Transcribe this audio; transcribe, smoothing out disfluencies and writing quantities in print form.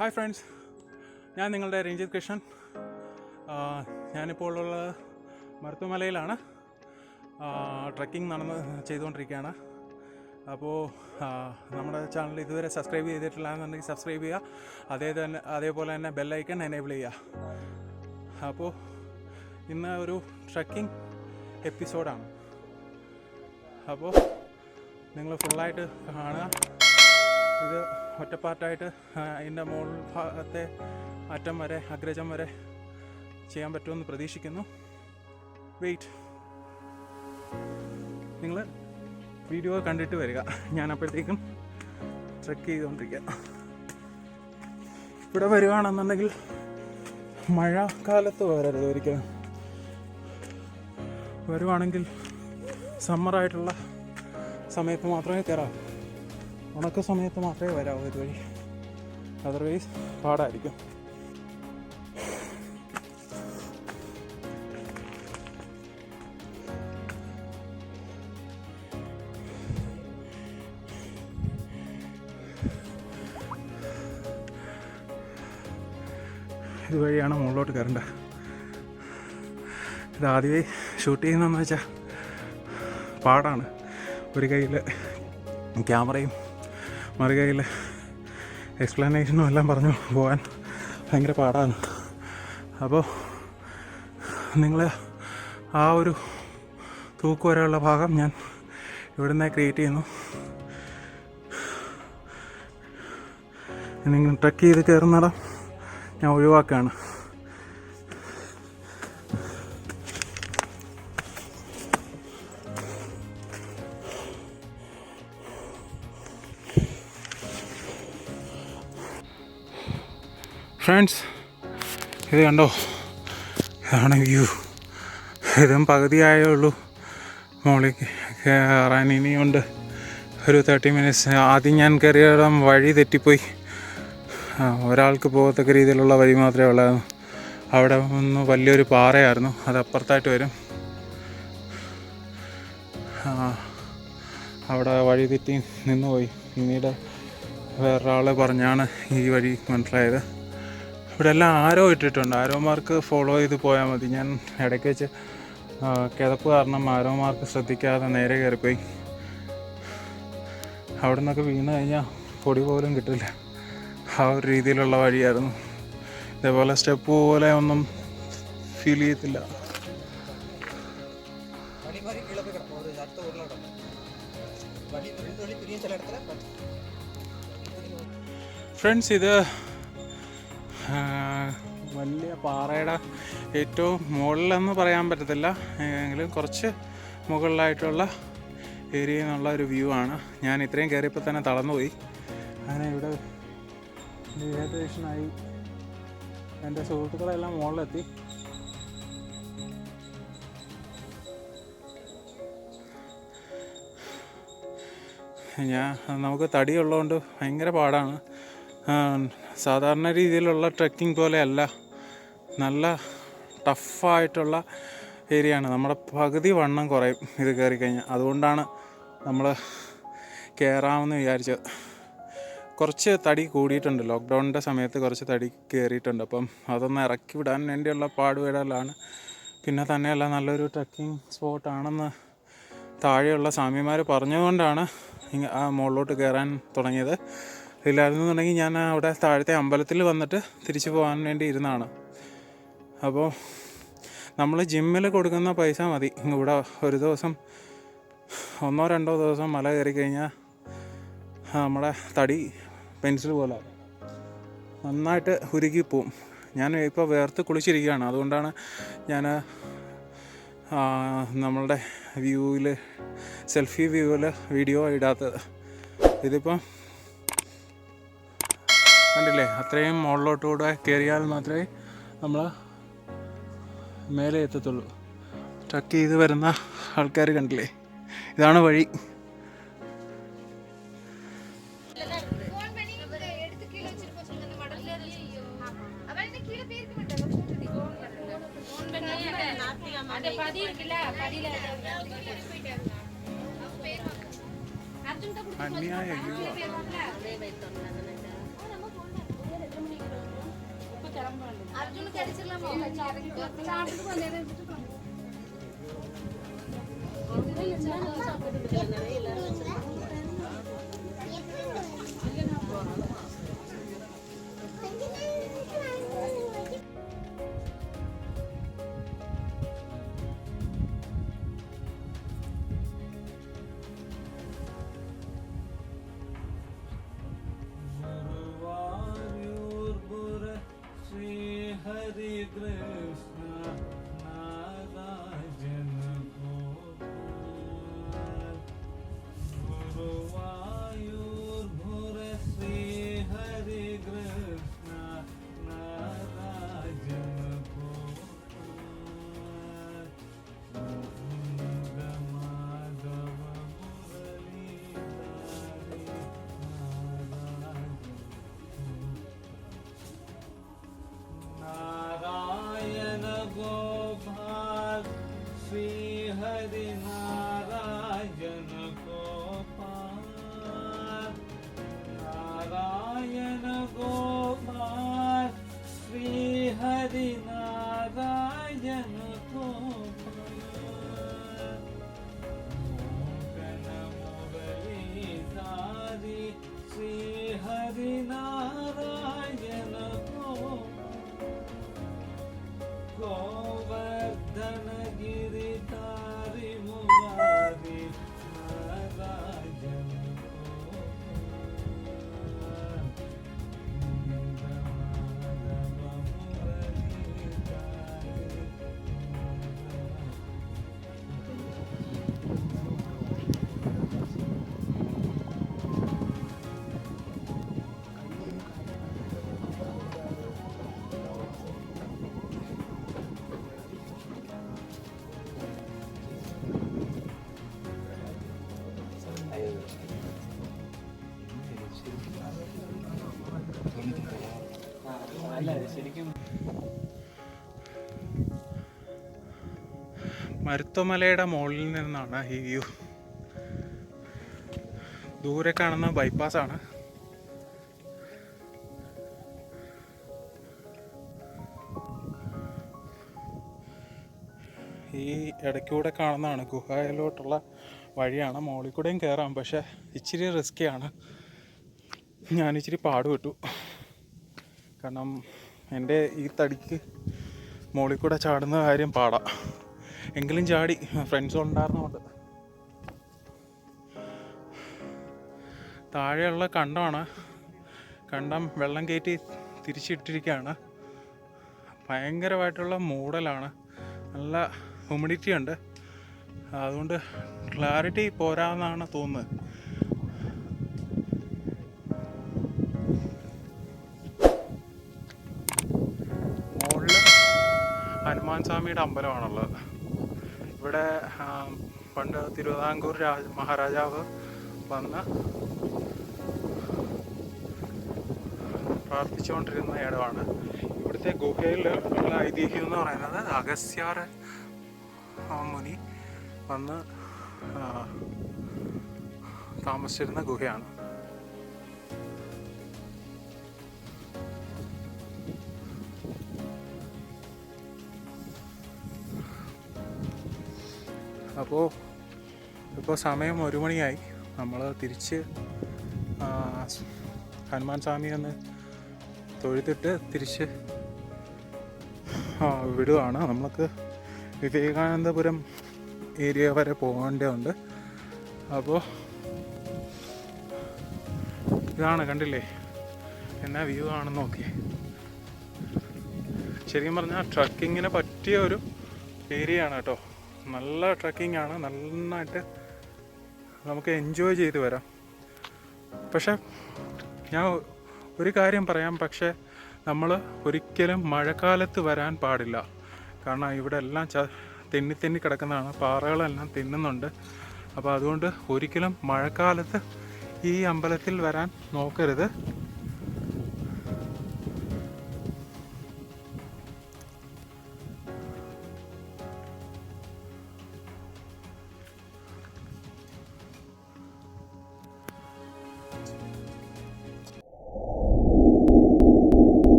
Hi friends, ഞാൻ നിങ്ങളുടെ രഞ്ജിത് കൃഷ്ണൻ. ഞാനിപ്പോൾ ഉള്ളത് മരുത്തുമലയിലാണ്. ട്രക്കിംഗ് ചെയ്തുകൊണ്ടിരിക്കുകയാണ്. അപ്പോൾ നമ്മുടെ ചാനൽ ഇതുവരെ സബ്സ്ക്രൈബ് ചെയ്തിട്ടില്ല എന്നുണ്ടെങ്കിൽ സബ്സ്ക്രൈബ് ചെയ്യുക. അതേപോലെ തന്നെ ബെല്ലൈക്കൺ എനേബിൾ ചെയ്യുക. അപ്പോൾ ഇന്ന് ഒരു ട്രക്കിംഗ് എപ്പിസോഡാണ്. അപ്പോൾ നിങ്ങൾ ഫുള്ളായിട്ട് കാണുക. ഇത് ഒറ്റപ്പാർട്ടായിട്ട് അതിൻ്റെ മുകൾ ഭാഗത്തെ അറ്റം വരെ, അഗ്രജം വരെ ചെയ്യാൻ പറ്റുമെന്ന് പ്രതീക്ഷിക്കുന്നു. വെയിറ്റ്, നിങ്ങൾ വീഡിയോ കണ്ടിട്ട് വരിക. ഞാൻ അപ്പോഴത്തേക്കും ട്രെക്ക് ചെയ്തുകൊണ്ടിരിക്കുക. ഇവിടെ വരുവാണെന്നുണ്ടെങ്കിൽ മഴക്കാലത്ത് വരരുത് ഒരിക്കലും. വരുവാണെങ്കിൽ സമ്മറായിട്ടുള്ള സമയത്ത് മാത്രമേ കയറാവൂ. ഉണക്ക സമയത്ത് മാത്രമേ വരാവൂ ഇതുവഴി. അതർവൈസ് പാടായിരിക്കും. ഇതുവഴിയാണ് മുകളിലോട്ട് കയറേണ്ടത്. ഇതാദ്യമേ ഷൂട്ട് ചെയ്യുന്നതെന്ന് വെച്ചാൽ പാടാണ്. ഒരു കയ്യിൽ ക്യാമറയും മറു കയ്യിൽ എക്സ്പ്ലനേഷനും എല്ലാം പറഞ്ഞു പോകാൻ ഭയങ്കര പാടാണ്. അപ്പോൾ നിങ്ങൾ ആ ഒരു തൂക്ക് വരെയുള്ള ഭാഗം ഞാൻ ഇവിടുന്ന് ക്രിയേറ്റ് ചെയ്യുന്നു. നിങ്ങൾ ട്രക്ക് ചെയ്ത് കയറുന്നിടം ഞാൻ ഒഴിവാക്കുകയാണ്. ഫ്രണ്ട്സ്, ഇത് കണ്ടോ? ഇതാണ് വ്യൂ. ഇതും പകുതിയായേ ഉള്ളൂ. മുകളിൽ കയറാൻ ഇനിയുണ്ട് ഒരു 30 മിനിറ്റ്സ്. ആദ്യം ഞാൻ കയറിയിടം വഴി തെറ്റിപ്പോയി. ഒരാൾക്ക് പോകത്തക്ക രീതിയിലുള്ള വഴി മാത്രമേ ഉള്ളായിരുന്നു. അവിടെ ഒന്ന് വലിയൊരു പാറയായിരുന്നു, അത് അപ്പുറത്തായിട്ട് വരും. അവിടെ വഴി തെറ്റി നിന്നുപോയി. പിന്നീട് വേറൊരാൾ പറഞ്ഞാണ് ഈ വഴി മനസ്സിലായത്. ഇവിടെ എല്ലാം ആരോ ഇട്ടിട്ടുണ്ട്. ആരോമാർക്ക് ഫോളോ ചെയ്ത് പോയാൽ മതി. ഞാൻ ഇടയ്ക്ക് വെച്ച് കിതപ്പ് കാരണം ആരോമാർക്ക് ശ്രദ്ധിക്കാതെ നേരെ കയറിപ്പോയി. അവിടെ നിന്നൊക്കെ വീണ് കഴിഞ്ഞാൽ പൊടി പോലും കിട്ടില്ല. ആ ഒരു രീതിയിലുള്ള വഴിയായിരുന്നു. ഇതേപോലെ സ്റ്റെപ്പ് പോലെ ഒന്നും ഫീൽ ചെയ്യത്തില്ല. ഫ്രണ്ട്സ്, ഇത് വലിയ പാറയുടെ ഏറ്റവും മുകളിലെന്ന് പറയാൻ പറ്റത്തില്ല, എങ്കിലും കുറച്ച് മുകളിലായിട്ടുള്ള ഏരിയയിൽ നിന്നുള്ള ഒരു വ്യൂ ആണ്. ഞാൻ ഇത്രയും കയറിയപ്പോൾ തന്നെ തളർന്നുപോയി. അങ്ങനെ ഇവിടെ ഡീഹൈഡ്രേഷനായി. എൻ്റെ സുഹൃത്തുക്കളെല്ലാം മുകളിലെത്തി. നമുക്ക് തടിയുള്ളതുകൊണ്ട് ഭയങ്കര പാടാണ്. സാധാരണ രീതിയിലുള്ള ട്രെക്കിംഗ് പോലെയല്ല, നല്ല ടഫായിട്ടുള്ള ഏരിയയാണ്. നമ്മുടെ പകുതി വണ്ണം കുറയും ഇത് കയറിക്കഴിഞ്ഞാൽ. അതുകൊണ്ടാണ് നമ്മൾ കയറാമെന്ന് വിചാരിച്ചത്. കുറച്ച് തടി കൂടിയിട്ടുണ്ട്. ലോക്ക്ഡൗണിൻ്റെ സമയത്ത് കുറച്ച് തടി കയറിയിട്ടുണ്ട്. അപ്പം അതൊന്ന് ഇറക്കി വിടാൻ വേണ്ടിയുള്ള പാടുപെടലാണ്. പിന്നെ തന്നെയല്ല, നല്ലൊരു ട്രെക്കിംഗ് സ്പോട്ടാണെന്ന് താഴെയുള്ള സ്വാമിമാർ പറഞ്ഞതുകൊണ്ടാണ് ആ മുകളിലോട്ട് കയറാൻ തുടങ്ങിയത്. ഇല്ലായിരുന്നുണ്ടെങ്കിൽ ഞാൻ അവിടെ താഴത്തെ അമ്പലത്തിൽ വന്നിട്ട് തിരിച്ചു പോകാൻ വേണ്ടി ഇരുന്നതാണ്. അപ്പോൾ നമ്മൾ ജിമ്മിൽ കൊടുക്കുന്ന പൈസ മതി. ഇവിടെ ഒരു ദിവസം 1-2 ദിവസം മല കയറി കഴിഞ്ഞാൽ നമ്മുടെ തടി പെൻസിൽ പോലെ നന്നായിട്ട് ഉരുകിപ്പോവും. ഞാൻ ഇപ്പോൾ വേർത്ത് കുളിച്ചിരിക്കുകയാണ്. അതുകൊണ്ടാണ് ഞാൻ നമ്മളുടെ വ്യൂവിൽ, സെൽഫി വ്യൂവിൽ വീഡിയോ ഇടാത്തത്. ഇതിപ്പം കണ്ടില്ലേ, അത്രയും മുകളിലോട്ടുകൂടെ കയറിയാൽ മാത്രമേ നമ്മൾ മേലെ എത്തത്തുള്ളൂ. ട്രക്ക് ചെയ്ത് വരുന്ന ആൾക്കാർ കണ്ടില്ലേ, ഇതാണ് വഴി. അന്യായ Hare Krishna Narayana Gopal Guruvayur Bhura Sri Hare Krishna Narayana Gopal Govinda Madhava Murali Narayana Gopal Sri Hari Narayana Gopal Narayana Gopal Sri Hari Narayana Gopal Mokana Murali Dhari Sri Hari Narayana Gopal Govardhana Giridhari Murari Narayana Gopal Govinda Madhava മരുത്വമലയുടെ മുകളിൽ നിന്നാണ് ഈ view. ദൂരെ കാണുന്ന ബൈപ്പാസാണ്. ഈ ഇടയ്ക്കൂടെ കാണുന്നതാണ് ഗുഹയിലോട്ടുള്ള വഴിയാണ്. മുകളിൽ കൂടെയും കയറാം, പക്ഷേ ഇച്ചിരി റിസ്ക്കിയാണ്. ഞാനിച്ചിരി പാടുപെട്ടു, കാരണം എൻ്റെ ഈ തടിക്ക് മുകളിൽ കൂടെ ചാടുന്ന കാര്യം പാടാം. എങ്കിലും ചാടി, ഫ്രണ്ട്സ് ഉണ്ടായിരുന്നുകൊണ്ട്. താഴെയുള്ള കണ്ടമാണ്. കണ്ടം വെള്ളം കയറ്റി തിരിച്ചിട്ടിരിക്കുകയാണ്. ഭയങ്കരമായിട്ടുള്ള മൂടലാണ്, നല്ല ഹ്യൂമിഡിറ്റി ഉണ്ട്. അതുകൊണ്ട് ക്ലാരിറ്റി പോരാന്നാണ് തോന്നുന്നത്. മുകളിൽ ഹനുമാൻ സ്വാമിയുടെ അമ്പലമാണുള്ളത്. ഇവിടെ പണ്ട് തിരുവിതാംകൂർ മഹാരാജാവ് വന്ന് പ്രാർത്ഥിച്ചുകൊണ്ടിരുന്ന ഇടമാണ്. ഇവിടുത്തെ ഗുഹയിൽ ഉള്ള ഐതിഹ്യം എന്ന് പറയുന്നത് അഗസ്ത്യാർ മുനി വന്ന് താമസിച്ചിരുന്ന ഗുഹയാണ്. ഇപ്പോൾ സമയം 1 മണിയായി. നമ്മൾ തിരിച്ച് ഹനുമാൻ സ്വാമിയെ ഒന്ന് തൊഴുതിട്ട് തിരിച്ച് വിടുകയാണ്. നമുക്ക് വിവേകാനന്ദപുരം ഏരിയ വരെ പോകേണ്ടതുണ്ട്. അപ്പോൾ ഇതാണ്, കണ്ടില്ലേ എന്നാ വ്യൂ ആണെന്ന് നോക്കി. ശരിക്കും പറഞ്ഞാൽ ട്രക്കിങ്ങിന് പറ്റിയ ഒരു ഏരിയ ആണ് കേട്ടോ. നല്ല ട്രക്കിംഗ് ആണ്, നന്നായിട്ട് നമുക്ക് എൻജോയ് ചെയ്ത് വരാം. പക്ഷെ ഞാൻ ഒരു കാര്യം പറയാം, പക്ഷേ നമ്മൾ ഒരിക്കലും മഴക്കാലത്ത് വരാൻ പാടില്ല. കാരണം ഇവിടെ എല്ലാം തെന്നി കിടക്കുന്നതാണ്, പാറകളെല്ലാം തിന്നുന്നുണ്ട്. അപ്പോൾ അതുകൊണ്ട് ഒരിക്കലും മഴക്കാലത്ത് ഈ അമ്പലത്തിൽ വരാൻ നോക്കരുത്.